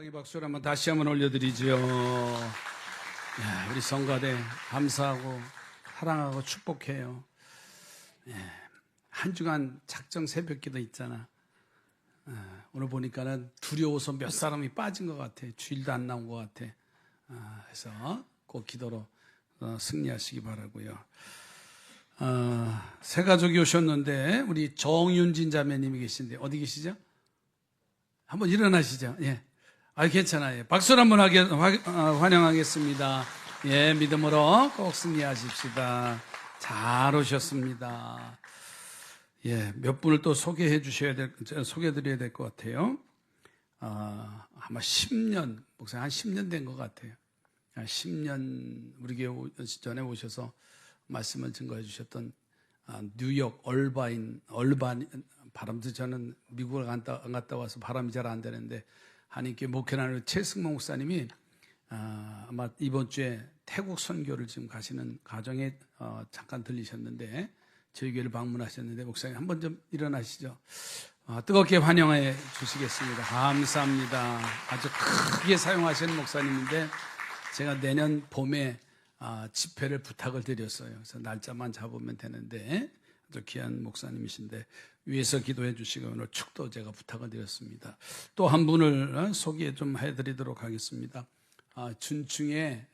영광의 박수를 한번 다시 한번 올려드리죠. 우리 성가대 감사하고 사랑하고 축복해요. 한 주간 작정 새벽기도 있잖아. 오늘 보니까는 두려워서 몇 사람이 빠진 것 같아. 주일도 안 나온 것 같아. 그래서 꼭 기도로 승리하시기 바라고요. 새 가족이 오셨는데 우리 정윤진 자매님이 계신데 어디 계시죠? 한번 일어나시죠. 예. 괜찮아요. 박수를 한번 환영하겠습니다. 예, 믿음으로 꼭 승리하십시다. 잘 오셨습니다. 예, 몇 분을 또 소개해드려야 될 것 같아요. 아마 10년, 목사님 한 10년 된 것 같아요. 10년 우리 교회 전에 오셔서 말씀을 증거해 주셨던 뉴욕 얼반 바람도 저는 미국을 안 갔다 와서 바람이 잘 안 되는데 하나님께 목회하는 최승모 목사님이 아마 이번 주에 태국 선교를 지금 가시는 가정에 잠깐 들리셨는데 저희 교회를 방문하셨는데 목사님 한번 좀 일어나시죠. 뜨겁게 환영해 주시겠습니다. 감사합니다. 아주 크게 사용하시는 목사님인데 제가 내년 봄에 집회를 부탁을 드렸어요. 그래서 날짜만 잡으면 되는데 아주 귀한 목사님이신데 위에서 기도해 주시고 오늘 축도 제가 부탁을 드렸습니다. 또 한 분을 소개 좀 해드리도록 하겠습니다. 준충에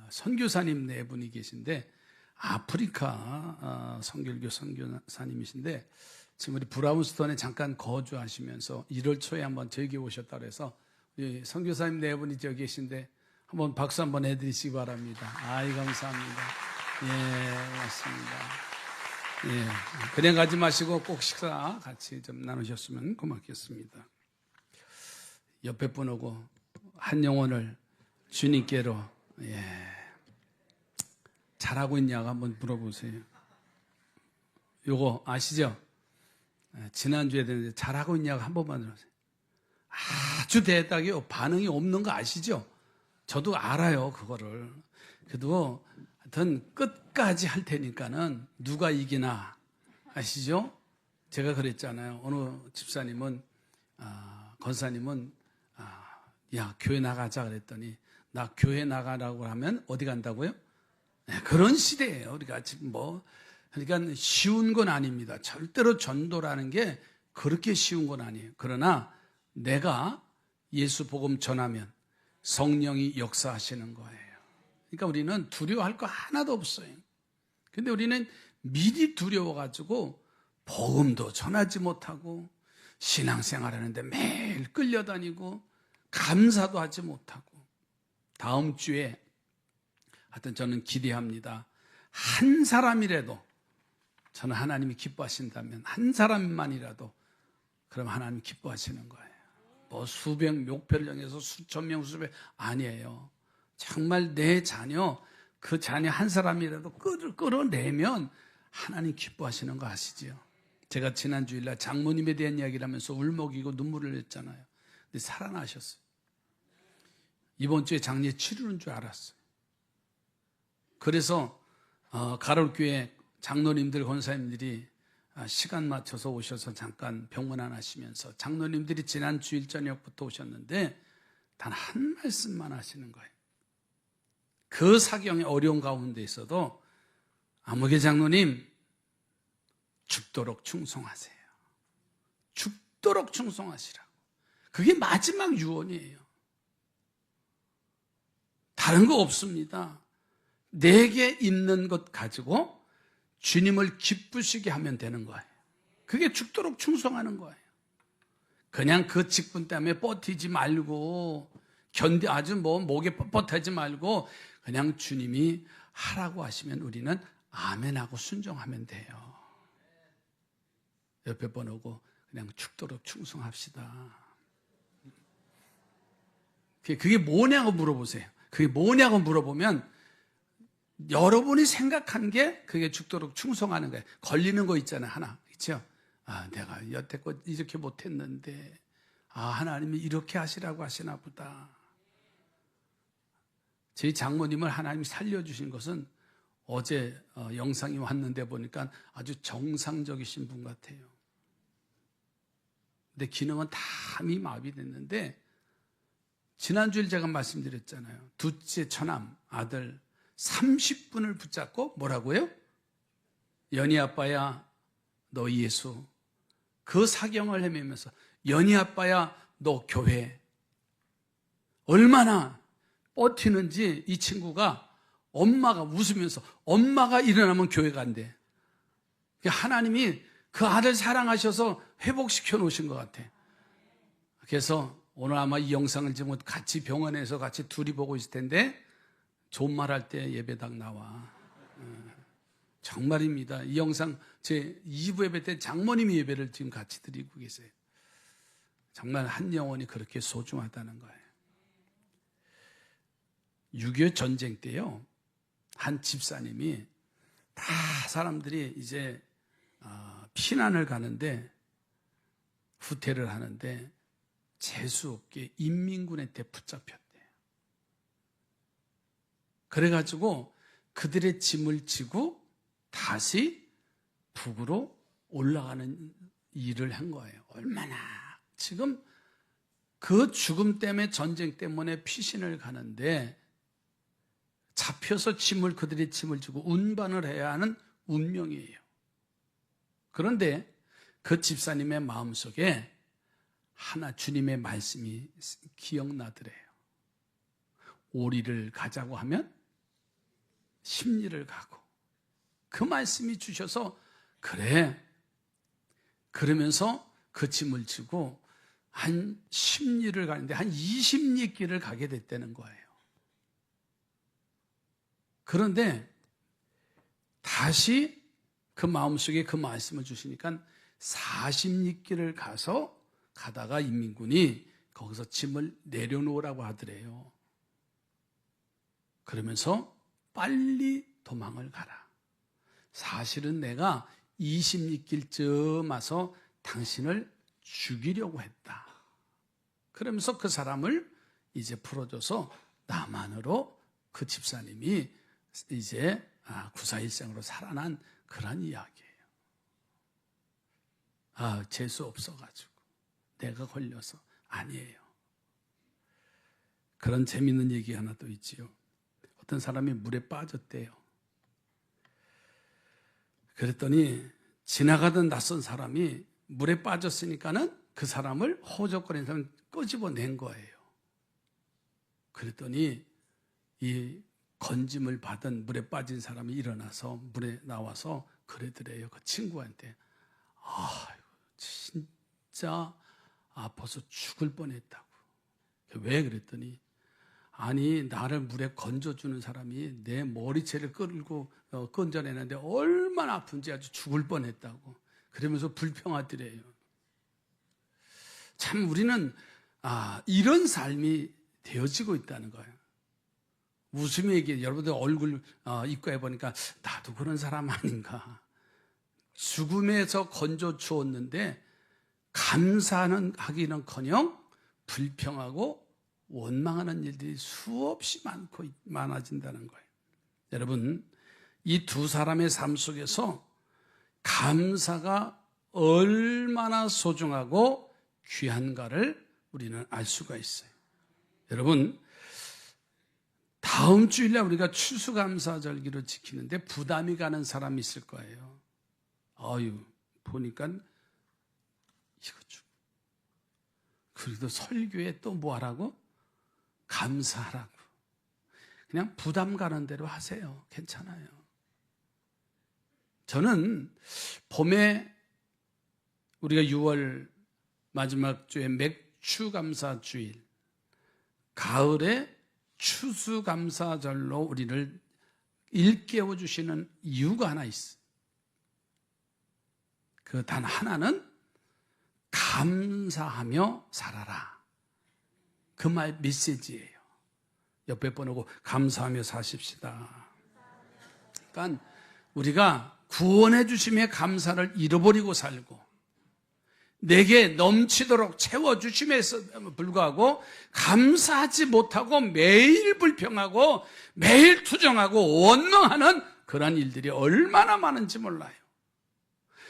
선교사님 네 분이 계신데 아프리카 선교교 선교사님이신데 지금 우리 브라운스톤에 잠깐 거주하시면서 1월 초에 한번 저희 교회 오셨다고 해서 우리 선교사님 네 분이 저기 계신데 한번 박수 한번 해드리시기 바랍니다. 감사합니다. 예, 맞습니다. 예, 그냥 가지 마시고 꼭 식사 같이 좀 나누셨으면 고맙겠습니다. 옆에 분하고 한 영혼을 주님께로 잘하고 있냐고 한번 물어보세요. 요거 아시죠? 지난주에 됐는데 잘하고 있냐고 한 번만 들어보세요. 아주 대답이요. 반응이 없는 거 아시죠? 저도 알아요, 그거를. 그래도 하여튼 끝까지 할 테니까는 누가 이기나 아시죠? 제가 그랬잖아요. 어느 집사님은, 권사님은, 야, 교회 나가자 그랬더니, 나 교회 나가라고 하면 어디 간다고요? 네, 그런 시대예요. 우리가 지금 그러니까 쉬운 건 아닙니다. 절대로 전도라는 게 그렇게 쉬운 건 아니에요. 그러나 내가 예수 복음 전하면 성령이 역사하시는 거예요. 그러니까 우리는 두려워할 거 하나도 없어요. 근데 우리는 미리 두려워가지고 복음도 전하지 못하고 신앙생활 하는데 매일 끌려다니고 감사도 하지 못하고 다음 주에 하여튼 저는 기대합니다. 한 사람이라도 저는 하나님이 기뻐하신다면 한 사람만이라도 그럼 하나님 기뻐하시는 거예요. 수백 목표를 정해서 수천 명 수백 아니에요. 정말 내 자녀 그 자녀 한 사람이라도 끌어내면 하나님 기뻐하시는 거 아시죠? 제가 지난 주일날 장모님에 대한 이야기를 하면서 울먹이고 눈물을 냈잖아요. 근데 살아나셨어요. 이번 주에 장례 치르는 줄 알았어요. 그래서 가롤교회 장로님들 권사님들이 시간 맞춰서 오셔서 잠깐 병원 안 하시면서 장로님들이 지난 주일 저녁부터 오셨는데 단 한 말씀만 하시는 거예요. 그 사경의 어려운 가운데 있어도 아무개 장로님 죽도록 충성하세요. 죽도록 충성하시라고. 그게 마지막 유언이에요. 다른 거 없습니다. 내게 있는 것 가지고 주님을 기쁘시게 하면 되는 거예요. 그게 죽도록 충성하는 거예요. 그냥 그 직분 때문에 버티지 말고 아주 목에 뻣뻣하지 말고 그냥 주님이 하라고 하시면 우리는 아멘하고 순종하면 돼요. 옆에 번호고 그냥 죽도록 충성합시다. 그게 뭐냐고 물어보세요. 그게 뭐냐고 물어보면 여러분이 생각한 게 그게 죽도록 충성하는 거예요. 걸리는 거 있잖아요. 하나. 그렇죠? 내가 여태껏 이렇게 못했는데 하나님이 이렇게 하시라고 하시나 보다. 저희 장모님을 하나님이 살려주신 것은 어제 영상이 왔는데 보니까 아주 정상적이신 분 같아요. 근데 기능은 다 마비됐는데 지난주에 제가 말씀드렸잖아요. 둘째 처남 아들 30분을 붙잡고 뭐라고요? 연희 아빠야 너 예수, 그 사경을 헤매면서 연희 아빠야 너 교회. 얼마나 버티는지 이 친구가, 엄마가 웃으면서 엄마가 일어나면 교회 간대. 하나님이 그 아들 사랑하셔서 회복시켜 놓으신 것 같아. 그래서 오늘 아마 이 영상을 지금 같이 병원에서 같이 둘이 보고 있을 텐데 좋은 말 할 때 예배당 나와. 정말입니다. 이 영상 제 2부 예배 때 장모님이 예배를 지금 같이 드리고 계세요. 정말 한 영혼이 그렇게 소중하다는 거예요. 6.25 전쟁 때요, 한 집사님이 다 사람들이 이제 피난을 가는데, 후퇴를 하는데 재수없게 인민군한테 붙잡혔대요. 그래가지고 그들의 짐을 지고 다시 북으로 올라가는 일을 한 거예요. 얼마나 지금 그 죽음 때문에, 전쟁 때문에 피신을 가는데 잡혀서 그들의 짐을 지고 운반을 해야 하는 운명이에요. 그런데 그 집사님의 마음속에 하나 주님의 말씀이 기억나더래요. 오리를 가자고 하면 십리를 가고. 그 말씀이 주셔서 그래. 그러면서 그 짐을 지고 한 십리를 가는데 한 20리 길을 가게 됐다는 거예요. 그런데 다시 그 마음속에 그 말씀을 주시니까 40리 길을 가다가 인민군이 거기서 짐을 내려놓으라고 하더래요. 그러면서 빨리 도망을 가라. 사실은 내가 20리 길쯤 와서 당신을 죽이려고 했다. 그러면서 그 사람을 이제 풀어줘서 남한으로 그 집사님이 이제 구사일생으로 살아난 그런 이야기예요. 재수 없어가지고 내가 걸려서. 아니에요. 그런 재밌는 얘기 하나 또 있지요. 어떤 사람이 물에 빠졌대요. 그랬더니 지나가던 낯선 사람이 물에 빠졌으니까는 그 사람을 호적거리는 사람을 끄집어낸 거예요. 그랬더니 이 건짐을 받은 물에 빠진 사람이 일어나서 물에 나와서 그러더래요. 그 친구한테. 아이고, 진짜 아파서 죽을 뻔했다고. 왜 그랬더니, 아니 나를 물에 건져주는 사람이 내 머리채를 끌고 건져내는데 얼마나 아픈지 아주 죽을 뻔했다고. 그러면서 불평하더래요. 참 우리는 이런 삶이 되어지고 있다는 거예요. 웃으며 얘기해. 여러분들 얼굴 입가에 보니까 나도 그런 사람 아닌가. 죽음에서 건져 주었는데 감사하기는커녕 불평하고 원망하는 일들이 수없이 많아진다는 거예요. 여러분, 이 두 사람의 삶 속에서 감사가 얼마나 소중하고 귀한가를 우리는 알 수가 있어요. 여러분, 다음 주일날 우리가 추수감사절기를 지키는데 부담이 가는 사람이 있을 거예요. 보니까 이거 좀. 그래도 설교에 또 뭐 하라고? 감사하라고. 그냥 부담 가는 대로 하세요. 괜찮아요. 저는 봄에 우리가 6월 마지막 주에 맥추감사주일, 가을에 추수감사절로 우리를 일깨워 주시는 이유가 하나 있어요. 그 단 하나는 감사하며 살아라. 그 말 메시지예요. 옆에 보내고 감사하며 사십시다. 그러니까 우리가 구원해 주심에 감사를 잃어버리고 살고, 내게 넘치도록 채워주심에도 불구하고 감사하지 못하고 매일 불평하고 매일 투정하고 원망하는 그런 일들이 얼마나 많은지 몰라요.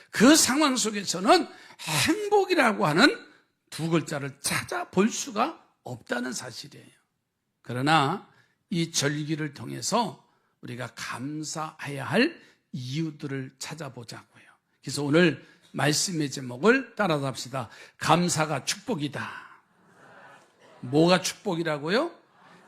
그 상황 속에서는 행복이라고 하는 두 글자를 찾아볼 수가 없다는 사실이에요. 그러나 이 절기를 통해서 우리가 감사해야 할 이유들을 찾아보자고요. 그래서 오늘 말씀의 제목을 따라서 합시다. 감사가 축복이다. 뭐가 축복이라고요?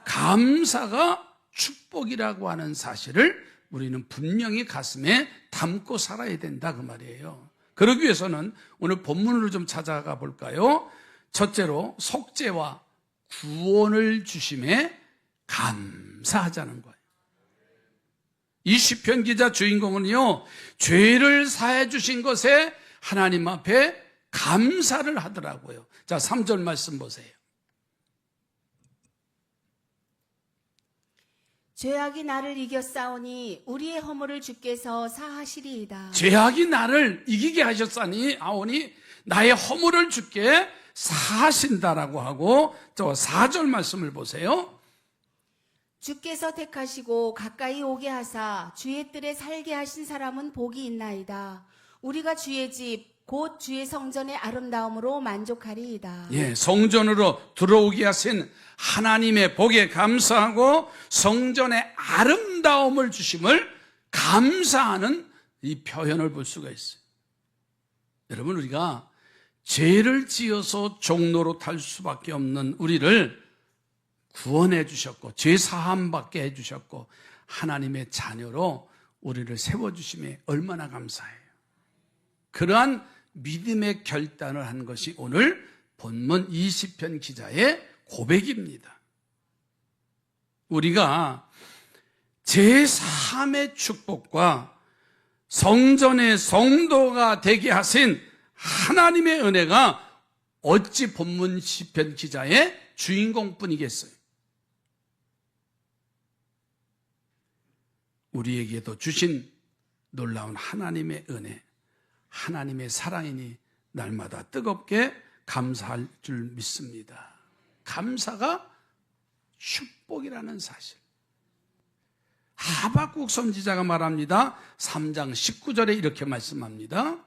감사가 축복이라고 하는 사실을 우리는 분명히 가슴에 담고 살아야 된다 그 말이에요. 그러기 위해서는 오늘 본문으로 좀 찾아가 볼까요? 첫째로 속죄와 구원을 주심에 감사하자는 거예요. 이 시편 기자 주인공은요, 죄를 사해 주신 것에 하나님 앞에 감사를 하더라고요. 자, 3절 말씀 보세요. 죄악이 나를 이겼사오니 우리의 허물을 주께서 사하시리이다. 죄악이 나를 이기게 하셨사니 아오니 나의 허물을 주께 사하신다라고 하고, 저 4절 말씀을 보세요. 주께서 택하시고 가까이 오게 하사 주의 뜰에 살게 하신 사람은 복이 있나이다. 우리가 주의 집 곧 주의 성전의 아름다움으로 만족하리이다. 예, 성전으로 들어오게 하신 하나님의 복에 감사하고 성전의 아름다움을 주심을 감사하는 이 표현을 볼 수가 있어요. 여러분, 우리가 죄를 지어서 종로로 탈 수밖에 없는 우리를 구원해 주셨고 죄 사함 받게 해 주셨고 하나님의 자녀로 우리를 세워주심에 얼마나 감사해요. 그러한 믿음의 결단을 한 것이 오늘 본문 20편 기자의 고백입니다. 우리가 제3의 축복과 성전의 성도가 되게 하신 하나님의 은혜가 어찌 본문 시편 기자의 주인공뿐이겠어요? 우리에게도 주신 놀라운 하나님의 은혜, 하나님의 사랑이니 날마다 뜨겁게 감사할 줄 믿습니다. 감사가 축복이라는 사실. 하박국 선지자가 말합니다. 3장 19절에 이렇게 말씀합니다.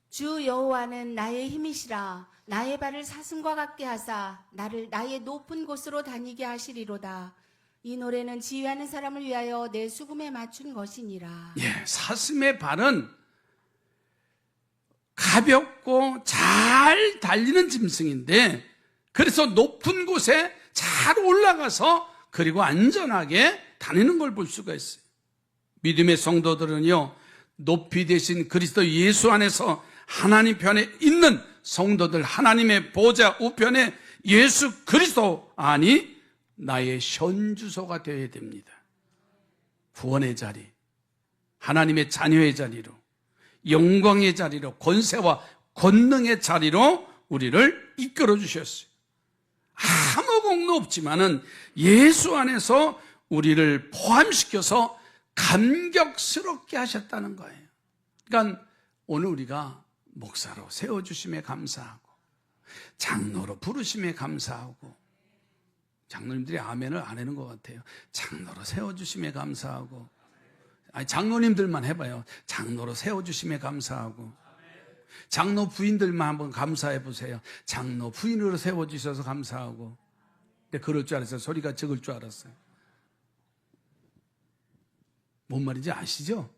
주 여호와는 나의 힘이시라. 나의 발을 사슴과 같게 하사 나를 나의 높은 곳으로 다니게 하시리로다. 이 노래는 지휘하는 사람을 위하여 내 수금에 맞춘 것이니라. 예, 사슴의 발은 가볍고 잘 달리는 짐승인데, 그래서 높은 곳에 잘 올라가서 그리고 안전하게 다니는 걸 볼 수가 있어요. 믿음의 성도들은요, 높이 되신 그리스도 예수 안에서 하나님 편에 있는 성도들, 하나님의 보좌 우편에 예수 그리스도 안이 나의 현주소가 되어야 됩니다. 구원의 자리, 하나님의 자녀의 자리로, 영광의 자리로, 권세와 권능의 자리로 우리를 이끌어 주셨어요. 아무 공로 없지만은 예수 안에서 우리를 포함시켜서 감격스럽게 하셨다는 거예요. 그러니까 오늘 우리가 목사로 세워주심에 감사하고 장로로 부르심에 감사하고, 장로님들이 아멘을 안 하는 것 같아요. 장로로 세워주심에 감사하고, 아니 장로님들만 해봐요. 장로로 세워주심에 감사하고, 장로 부인들만 한번 감사해 보세요. 장로 부인으로 세워주셔서 감사하고. 근데 그럴 줄 알았어요. 소리가 적을 줄 알았어요. 뭔 말인지 아시죠?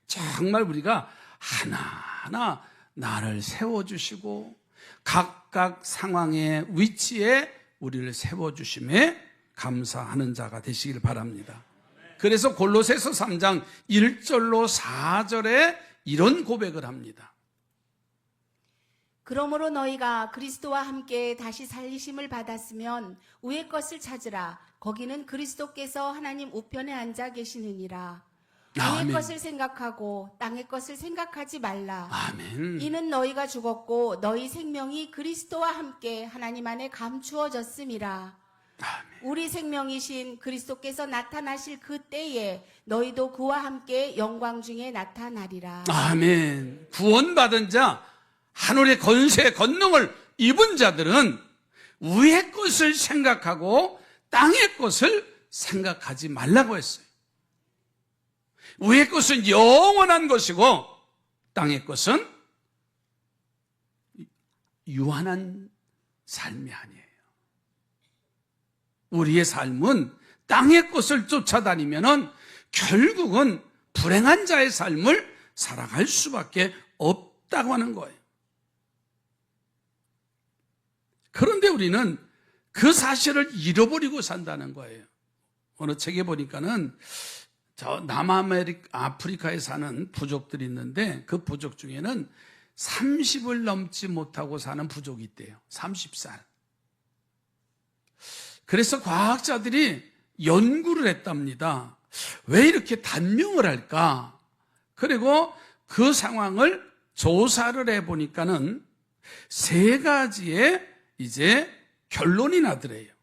정말 우리가 하나하나 나를 세워주시고 각각 상황의 위치에 우리를 세워주심에 감사하는 자가 되시길 바랍니다. 그래서 골로새서 3장 1절로 4절에 이런 고백을 합니다. 그러므로 너희가 그리스도와 함께 다시 살리심을 받았으면 위의 것을 찾으라. 거기는 그리스도께서 하나님 우편에 앉아 계시느니라. 아멘. 위의 것을 생각하고 땅의 것을 생각하지 말라. 아멘. 이는 너희가 죽었고 너희 생명이 그리스도와 함께 하나님 안에 감추어졌음이라. 아멘. 우리 생명이신 그리스도께서 나타나실 그 때에 너희도 그와 함께 영광 중에 나타나리라. 아멘. 구원받은 자, 하늘의 권세, 권능을 입은 자들은 위의 것을 생각하고 땅의 것을 생각하지 말라고 했어요. 위의 것은 영원한 것이고 땅의 것은 유한한 삶이 아니에요. 우리의 삶은 땅의 것을 쫓아다니면은 결국은 불행한 자의 삶을 살아갈 수밖에 없다고 하는 거예요. 그런데 우리는 그 사실을 잃어버리고 산다는 거예요. 어느 책에 보니까는 저 남아프리카에 사는 부족들이 있는데 그 부족 중에는 30을 넘지 못하고 사는 부족이 있대요. 30살. 그래서 과학자들이 연구를 했답니다. 왜 이렇게 단명을 할까? 그리고 그 상황을 조사를 해보니까는 세 가지의 이제 결론이 나더래요.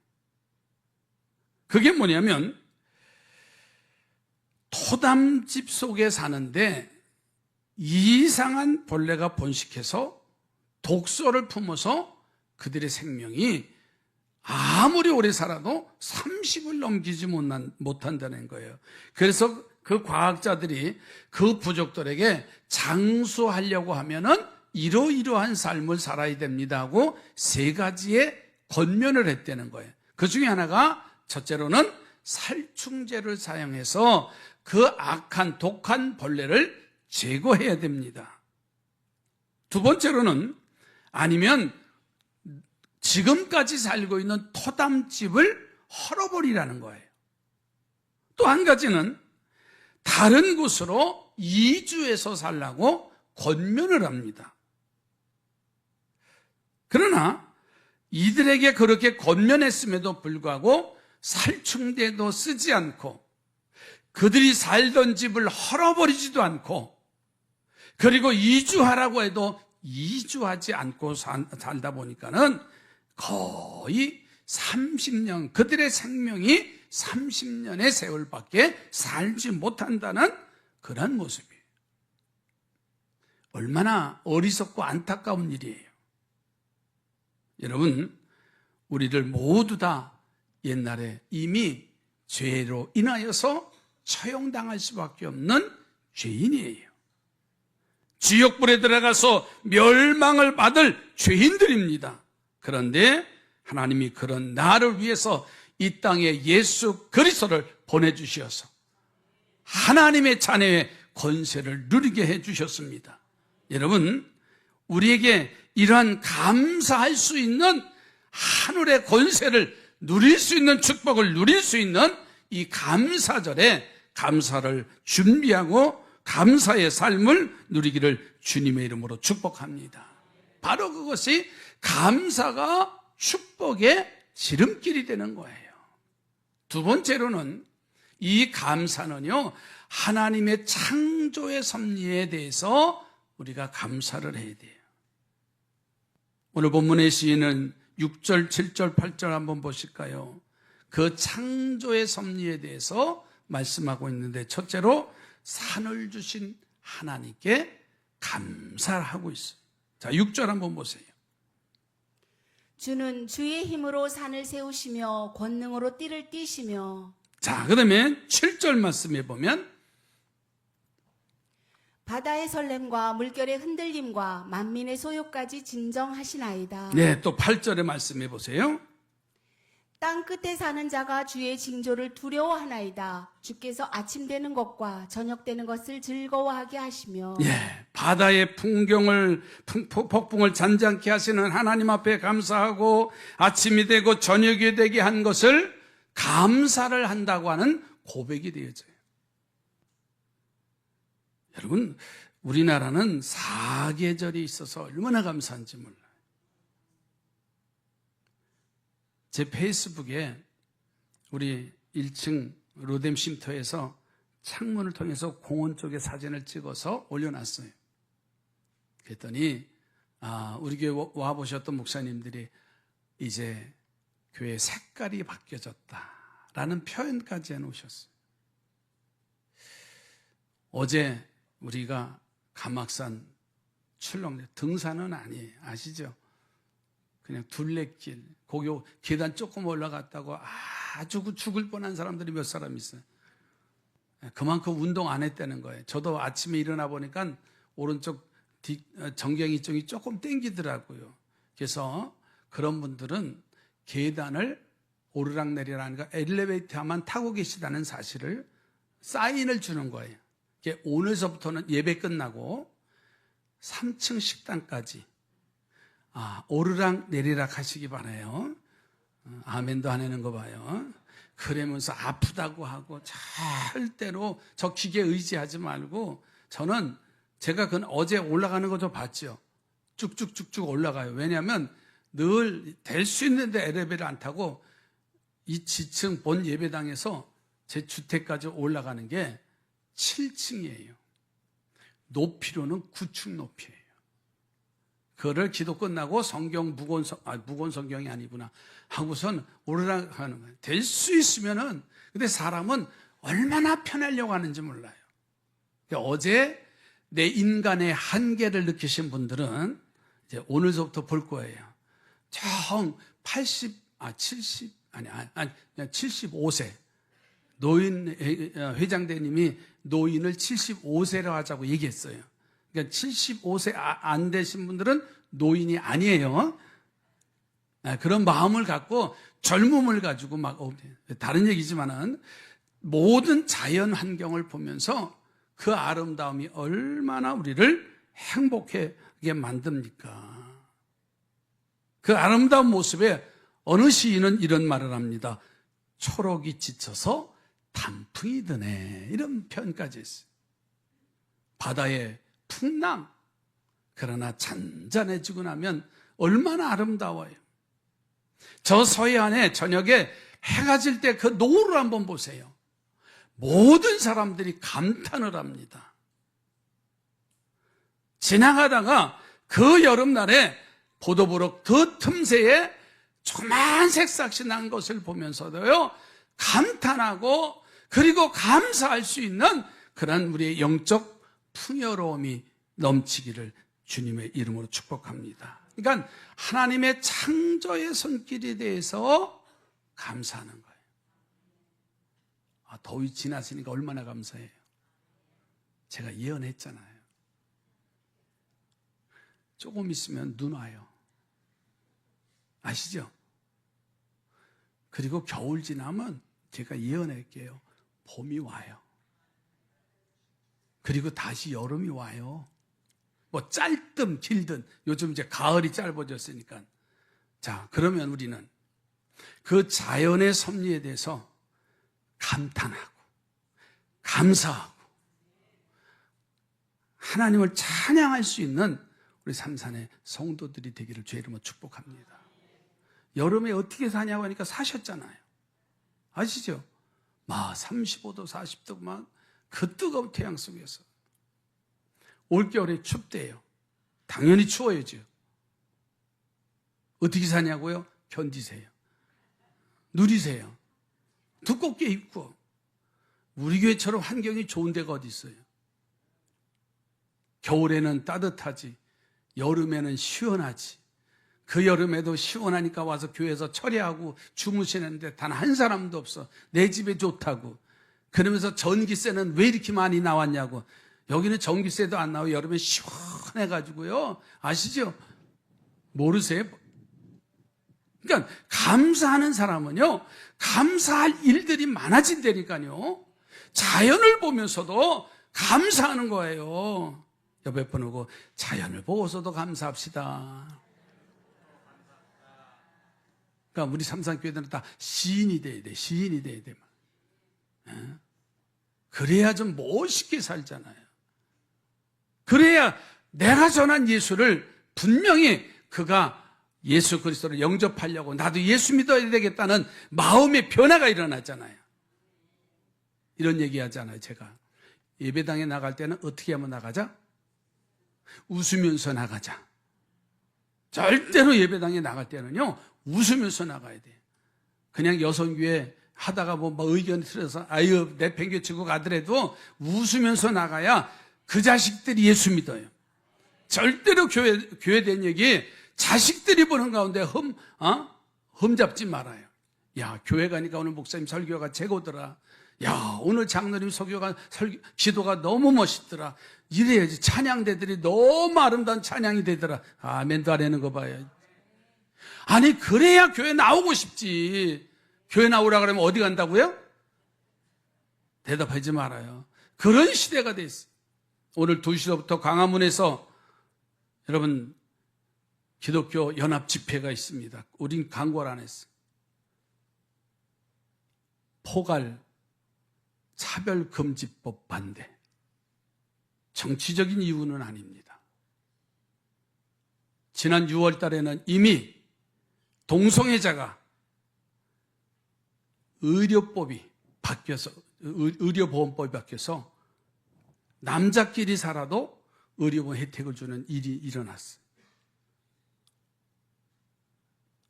그게 뭐냐면 토담집 속에 사는데 이상한 벌레가 번식해서 독소를 품어서 그들의 생명이 아무리 오래 살아도 30을 넘기지 못한다는 거예요. 그래서 그 과학자들이 그 부족들에게 장수하려고 하면은 이러이러한 삶을 살아야 됩니다 하고 세 가지의 권면을 했다는 거예요. 그 중에 하나가 첫째로는 살충제를 사용해서 그 악한 독한 벌레를 제거해야 됩니다. 두 번째로는 아니면 지금까지 살고 있는 토담집을 헐어버리라는 거예요. 또 한 가지는 다른 곳으로 이주해서 살라고 권면을 합니다. 그러나 이들에게 그렇게 권면했음에도 불구하고 살충제도 쓰지 않고 그들이 살던 집을 헐어버리지도 않고 그리고 이주하라고 해도 이주하지 않고 살다 보니까는 거의 30년, 그들의 생명이 30년의 세월밖에 살지 못한다는 그런 모습이에요. 얼마나 어리석고 안타까운 일이에요. 여러분, 우리들 모두 다 옛날에 이미 죄로 인하여서 처형당할 수밖에 없는 죄인이에요. 지옥불에 들어가서 멸망을 받을 죄인들입니다. 그런데 하나님이 그런 나를 위해서 이 땅에 예수 그리스도를 보내주셔서 하나님의 자녀의 권세를 누리게 해주셨습니다. 여러분, 우리에게 이러한 감사할 수 있는 하늘의 권세를 누릴 수 있는 축복을 누릴 수 있는 이 감사절에 감사를 준비하고 감사의 삶을 누리기를 주님의 이름으로 축복합니다. 바로 그것이 감사가 축복의 지름길이 되는 거예요. 두 번째로는 이 감사는요, 하나님의 창조의 섭리에 대해서 우리가 감사를 해야 돼요. 오늘 본문의 시인은 6절, 7절, 8절 한번 보실까요? 그 창조의 섭리에 대해서 말씀하고 있는데 첫째로 산을 주신 하나님께 감사를 하고 있어요. 자, 6절 한번 보세요. 주는 주의 힘으로 산을 세우시며 권능으로 띠를 띠시며. 자, 그러면 7절 말씀해 보면 바다의 설렘과 물결의 흔들림과 만민의 소요까지 진정하시나이다. 네, 또 8절에 말씀해 보세요. 땅 끝에 사는 자가 주의 징조를 두려워하나이다. 주께서 아침 되는 것과 저녁 되는 것을 즐거워하게 하시며. 예, 바다의 폭풍을 잔잔케 하시는 하나님 앞에 감사하고 아침이 되고 저녁이 되게 한 것을 감사를 한다고 하는 고백이 되어져요. 여러분, 우리나라는 사계절이 있어서 얼마나 감사한지 몰라요. 제 페이스북에 우리 1층 로뎀 쉼터에서 창문을 통해서 공원 쪽에 사진을 찍어서 올려놨어요. 그랬더니 우리 교회 와보셨던 목사님들이 이제 교회 색깔이 바뀌어졌다라는 표현까지 해놓으셨어요. 어제 우리가 감악산 출렁 등산은 아니에요. 아시죠? 그냥 둘레길, 거기 계단 조금 올라갔다고 아주 죽을 뻔한 사람들이 몇 사람 있어요. 그만큼 운동 안 했다는 거예요. 저도 아침에 일어나 보니까 오른쪽 정경이 쪽이 조금 땡기더라고요. 그래서 그런 분들은 계단을 오르락내리락하니까 엘리베이터만 타고 계시다는 사실을 사인을 주는 거예요. 오늘서부터는 예배 끝나고 3층 식당까지 오르락내리락 하시기 바라요. 아멘도 안 하는 거 봐요. 그러면서 아프다고 하고 절대로 저 기계 의지하지 말고, 저는 제가 어제 올라가는 거 좀 봤죠. 쭉쭉쭉쭉 올라가요. 왜냐하면 늘 될 수 있는데 엘리베이터를 안 타고 이 지층 본 예배당에서 제 주택까지 올라가는 게 7층이에요. 높이로는 9층 높이에요. 그거를 기도 끝나고 무건 성경이 아니구나 하고선 올라가는 거예요. 될 수 있으면은. 근데 사람은 얼마나 편하려고 하는지 몰라요. 어제 내 인간의 한계를 느끼신 분들은 이제 오늘서부터 볼 거예요. 총 75세 노인 회장대님이 노인을 75세로 하자고 얘기했어요. 그러니까 75세 안 되신 분들은 노인이 아니에요. 그런 마음을 갖고 젊음을 가지고 다른 얘기지만은 모든 자연 환경을 보면서 그 아름다움이 얼마나 우리를 행복하게 만듭니까? 그 아름다운 모습에 어느 시인은 이런 말을 합니다. 초록이 지쳐서 단풍이 드네. 이런 표현까지 했어요. 바다의 풍랑. 그러나 잔잔해지고 나면 얼마나 아름다워요. 저 서해안에 저녁에 해가 질 때 그 노을을 한번 보세요. 모든 사람들이 감탄을 합니다. 지나가다가 그 여름날에 보도브록 그 틈새에 조그만 색삭시 난 것을 보면서도요, 감탄하고 그리고 감사할 수 있는 그런 우리의 영적 풍요로움이 넘치기를 주님의 이름으로 축복합니다. 그러니까 하나님의 창조의 손길에 대해서 감사하는 거예요. 더위 지났으니까 얼마나 감사해요. 제가 예언했잖아요. 조금 있으면 눈 와요. 아시죠? 그리고 겨울 지나면 제가 예언할게요. 봄이 와요. 그리고 다시 여름이 와요. 뭐 짧든 길든 요즘 이제 가을이 짧아졌으니까. 자, 그러면 우리는 그 자연의 섭리에 대해서 감탄하고 감사하고 하나님을 찬양할 수 있는 우리 삼산의 성도들이 되기를 주의 이름으로 축복합니다. 여름에 어떻게 사냐고 하니까 사셨잖아요. 아시죠? 35도 40도 막 그 뜨거운 태양 속에서. 올겨울에 춥대요. 당연히 추워야죠. 어떻게 사냐고요? 견디세요. 누리세요. 두껍게 입고. 우리 교회처럼 환경이 좋은 데가 어디 있어요? 겨울에는 따뜻하지, 여름에는 시원하지. 그 여름에도 시원하니까 와서 교회에서 철회하고 주무시는데 단 한 사람도 없어. 내 집에 좋다고. 그러면서 전기세는 왜 이렇게 많이 나왔냐고. 여기는 전기세도 안 나오고 여름에 시원해가지고요. 아시죠? 모르세요? 그러니까 감사하는 사람은요, 감사할 일들이 많아진다니까요. 자연을 보면서도 감사하는 거예요. 옆에 분 오고 자연을 보고서도 감사합시다. 그러니까 우리 삼산교회들은 다 시인이 돼야 돼. 시인이 돼야 돼. 그래야 좀 멋있게 살잖아요. 그래야 내가 전한 예수를 분명히 그가 예수 그리스도를 영접하려고 나도 예수 믿어야 되겠다는 마음의 변화가 일어나잖아요. 이런 얘기 하잖아요. 제가 예배당에 나갈 때는 어떻게 하면 나가자? 웃으면서 나가자. 절대로 예배당에 나갈 때는요, 웃으면서 나가야 돼요. 그냥 여성교회 하다가 뭐 의견 틀어서 아유 내팽개치고 가더라도 웃으면서 나가야 그 자식들이 예수 믿어요. 절대로 교회된 얘기 자식들이 보는 가운데 흠잡지 말아요. 야, 교회 가니까 오늘 목사님 설교가 최고더라. 야, 오늘 장로님 기도가 너무 멋있더라. 이래야지. 찬양대들이 너무 아름다운 찬양이 되더라. 아멘도 안 하는 거 봐요. 아니, 그래야 교회 나오고 싶지. 교회 나오라 그러면 어디 간다고요? 대답하지 말아요. 그런 시대가 돼 있어요. 오늘 2시부터 광화문에서 여러분 기독교 연합 집회가 있습니다. 우린 강구를 안 했어요. 포괄 차별금지법 반대. 정치적인 이유는 아닙니다. 지난 6월 달에는 이미 동성애자가 의료법이 바뀌어서, 의료보험법이 바뀌어서 남자끼리 살아도 의료보험 혜택을 주는 일이 일어났어요.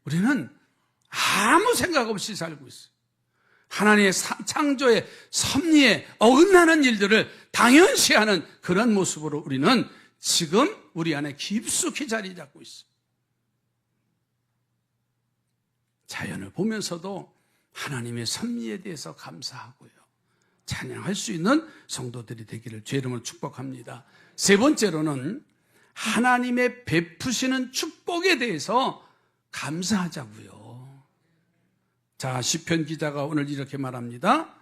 우리는 아무 생각 없이 살고 있어요. 하나님의 창조의 섭리에 어긋나는 일들을 당연시하는 그런 모습으로 우리는 지금 우리 안에 깊숙이 자리 잡고 있어요. 자연을 보면서도 하나님의 섭리에 대해서 감사하고요. 찬양할 수 있는 성도들이 되기를 주의 이름으로 축복합니다. 세 번째로는 하나님의 베푸시는 축복에 대해서 감사하자고요. 자, 시편 기자가 오늘 이렇게 말합니다.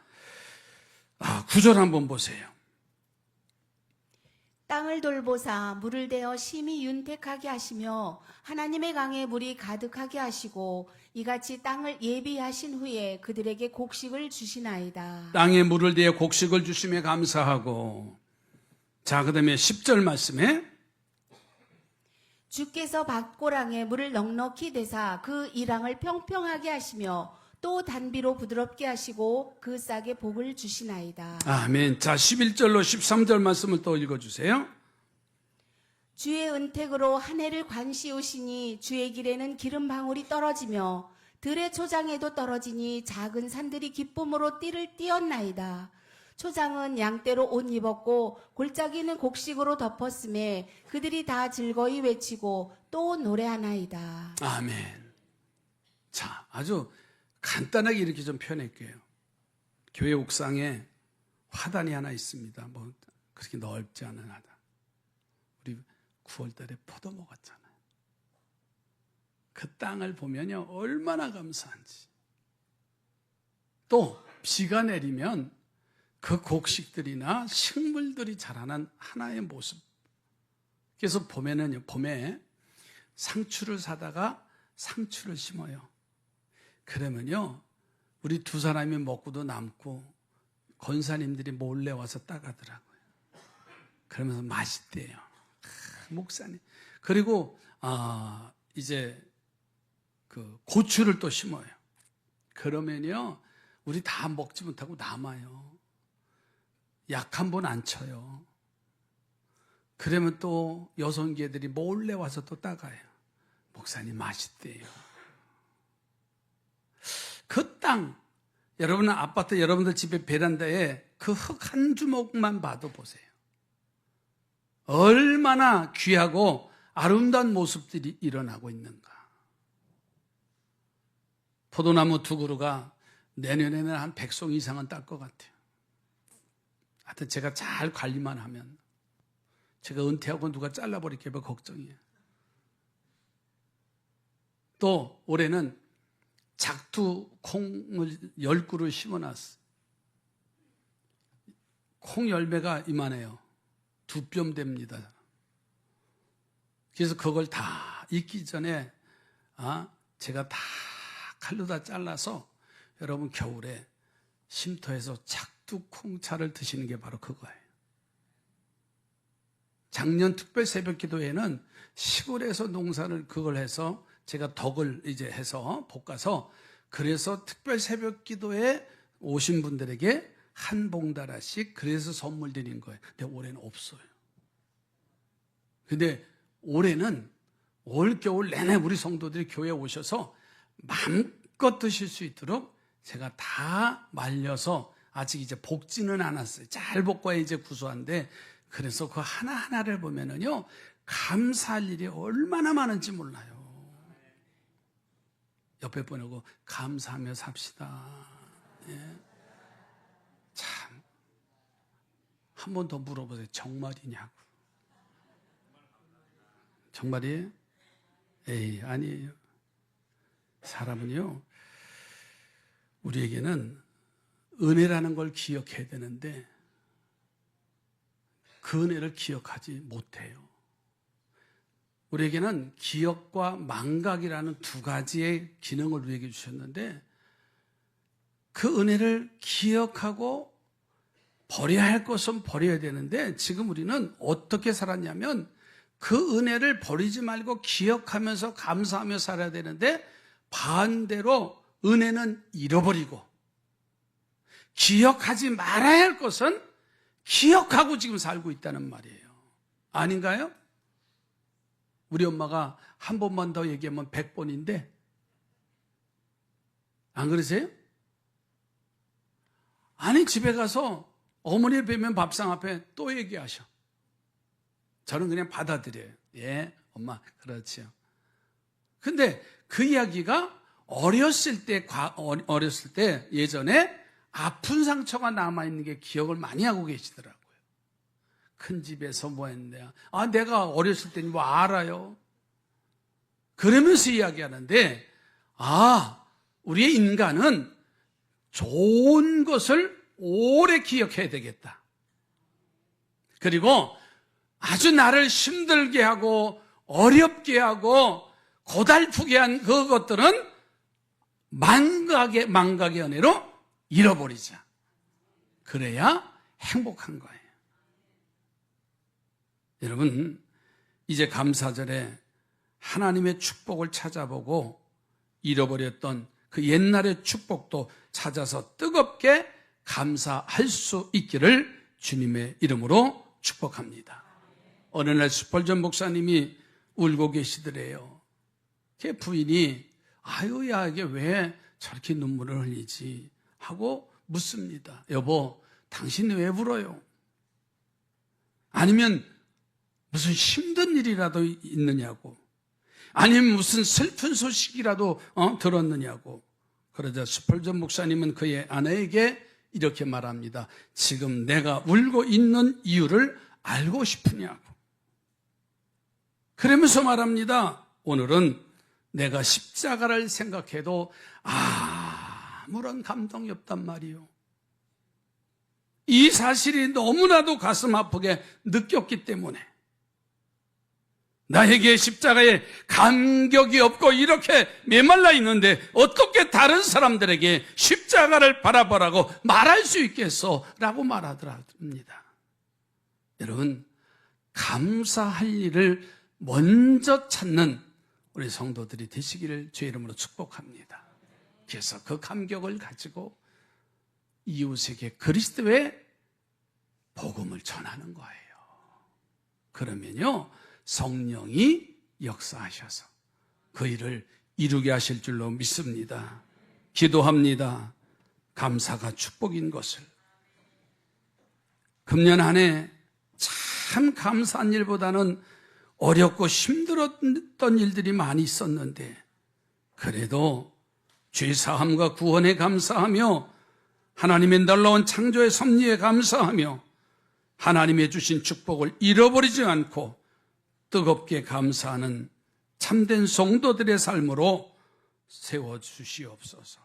9절 한번 보세요. 땅을 돌보사 물을 대어 심히 윤택하게 하시며 하나님의 강에 물이 가득하게 하시고 이같이 땅을 예비하신 후에 그들에게 곡식을 주시나이다. 땅에 물을 대어 곡식을 주심에 감사하고, 자, 그 다음에 10절 말씀에 주께서 밭고랑에 물을 넉넉히 대사 그 이랑을 평평하게 하시며 또 단비로 부드럽게 하시고 그 싹에 복을 주시나이다. 아멘. 자, 11절로 13절 말씀을 또 읽어주세요. 주의 은택으로 한 해를 관시우시니 주의 길에는 기름 방울이 떨어지며 들의 초장에도 떨어지니 작은 산들이 기쁨으로 띠를 띄었나이다. 초장은 양떼로 옷 입었고 골짜기는 곡식으로 덮었음에 그들이 다 즐거이 외치고 또 노래하나이다. 아멘. 자, 아주 간단하게 이렇게 좀 표현할게요. 교회 옥상에 화단이 하나 있습니다. 뭐 그렇게 넓지 않은 화단. 우리 9월 달에 포도 먹었잖아요. 그 땅을 보면요, 얼마나 감사한지. 또 비가 내리면 그 곡식들이나 식물들이 자라는 하나의 모습. 그래서 봄에는요, 봄에 상추를 사다가 상추를 심어요. 그러면요, 우리 두 사람이 먹고도 남고 권사님들이 몰래 와서 따가더라고요. 그러면서 맛있대요. 목사님. 그리고 이제 그 고추를 또 심어요. 그러면요, 우리 다 먹지 못하고 남아요. 약 한 번 안 쳐요. 그러면 또 여성계들이 몰래 와서 또 따가요. 목사님 맛있대요. 그 땅, 여러분 아파트 여러분들 집에 베란다에 그 흙 한 주먹만 봐도 보세요. 얼마나 귀하고 아름다운 모습들이 일어나고 있는가. 포도나무 두 그루가 내년에는 한 100송 이상은 딸 것 같아요. 하여튼 제가 잘 관리만 하면. 제가 은퇴하고 누가 잘라버릴까 봐 걱정이에요. 또 올해는 작두 콩을 10그루 심어놨어요. 콩 열매가 이만해요. 2뼘 됩니다. 그래서 그걸 다 익기 전에 제가 다 칼로 다 잘라서 여러분 겨울에 쉼터에서 작두 콩차를 드시는 게 바로 그거예요. 작년 특별 새벽 기도회는 시골에서 농사를 그걸 해서 제가 덕을 이제 해서 볶아서 그래서 특별 새벽 기도에 오신 분들에게 한 봉다라씩 그래서 선물 드린 거예요. 근데 올해는 없어요. 근데 올해는 올 겨울 내내 우리 성도들이 교회에 오셔서 마음껏 드실 수 있도록 제가 다 말려서 아직 이제 볶지는 않았어요. 잘 볶아야 이제 구수한데 그래서 그 하나하나를 보면은요, 감사할 일이 얼마나 많은지 몰라요. 옆에 보내고 감사하며 삽시다. 예. 참, 한 번 더 물어보세요. 정말이냐고. 정말이에요? 에이, 아니에요. 사람은요, 우리에게는 은혜라는 걸 기억해야 되는데 그 은혜를 기억하지 못해요. 우리에게는 기억과 망각이라는 두 가지의 기능을 우리에게 주셨는데 그 은혜를 기억하고 버려야 할 것은 버려야 되는데 지금 우리는 어떻게 살았냐면 그 은혜를 버리지 말고 기억하면서 감사하며 살아야 되는데 반대로 은혜는 잃어버리고 기억하지 말아야 할 것은 기억하고 지금 살고 있다는 말이에요. 아닌가요? 우리 엄마가 한 번만 더 얘기하면 100번인데 안 그러세요? 아니 집에 가서 어머니를 뵈면 밥상 앞에 또 얘기하셔. 저는 그냥 받아들여요. 예, 엄마 그렇지요. 근데 그 이야기가 어렸을 때 예전에 아픈 상처가 남아있는 게 기억을 많이 하고 계시더라고요. 큰 집에서 뭐 했는데, 내가 어렸을 때는 뭐 알아요. 그러면서 이야기하는데, 우리의 인간은 좋은 것을 오래 기억해야 되겠다. 그리고 아주 나를 힘들게 하고 어렵게 하고 고달프게 한 그것들은 망각의 은혜로 잃어버리자. 그래야 행복한 거예요. 여러분, 이제 감사절에 하나님의 축복을 찾아보고 잃어버렸던 그 옛날의 축복도 찾아서 뜨겁게 감사할 수 있기를 주님의 이름으로 축복합니다. 어느 날 스펄전 목사님이 울고 계시더래요. 제 부인이 야 이게 왜 저렇게 눈물을 흘리지 하고 묻습니다. 여보, 당신 왜 울어요? 아니면 무슨 힘든 일이라도 있느냐고, 아니면 무슨 슬픈 소식이라도 들었느냐고. 그러자 스펄전 목사님은 그의 아내에게 이렇게 말합니다. 지금 내가 울고 있는 이유를 알고 싶으냐고. 그러면서 말합니다. 오늘은 내가 십자가를 생각해도 아무런 감동이 없단 말이요. 이 사실이 너무나도 가슴 아프게 느꼈기 때문에 나에게 십자가에 감격이 없고 이렇게 메말라 있는데 어떻게 다른 사람들에게 십자가를 바라보라고 말할 수 있겠어? 라고 말하더랍니다. 여러분, 감사할 일을 먼저 찾는 우리 성도들이 되시기를 주의 이름으로 축복합니다. 그래서 그 감격을 가지고 이웃에게 그리스도의 복음을 전하는 거예요. 그러면요, 성령이 역사하셔서 그 일을 이루게 하실 줄로 믿습니다. 기도합니다. 감사가 축복인 것을. 금년 한 해 참 감사한 일보다는 어렵고 힘들었던 일들이 많이 있었는데 그래도 죄사함과 구원에 감사하며 하나님의 놀라운 창조의 섭리에 감사하며 하나님의 주신 축복을 잃어버리지 않고 뜨겁게 감사하는 참된 성도들의 삶으로 세워주시옵소서.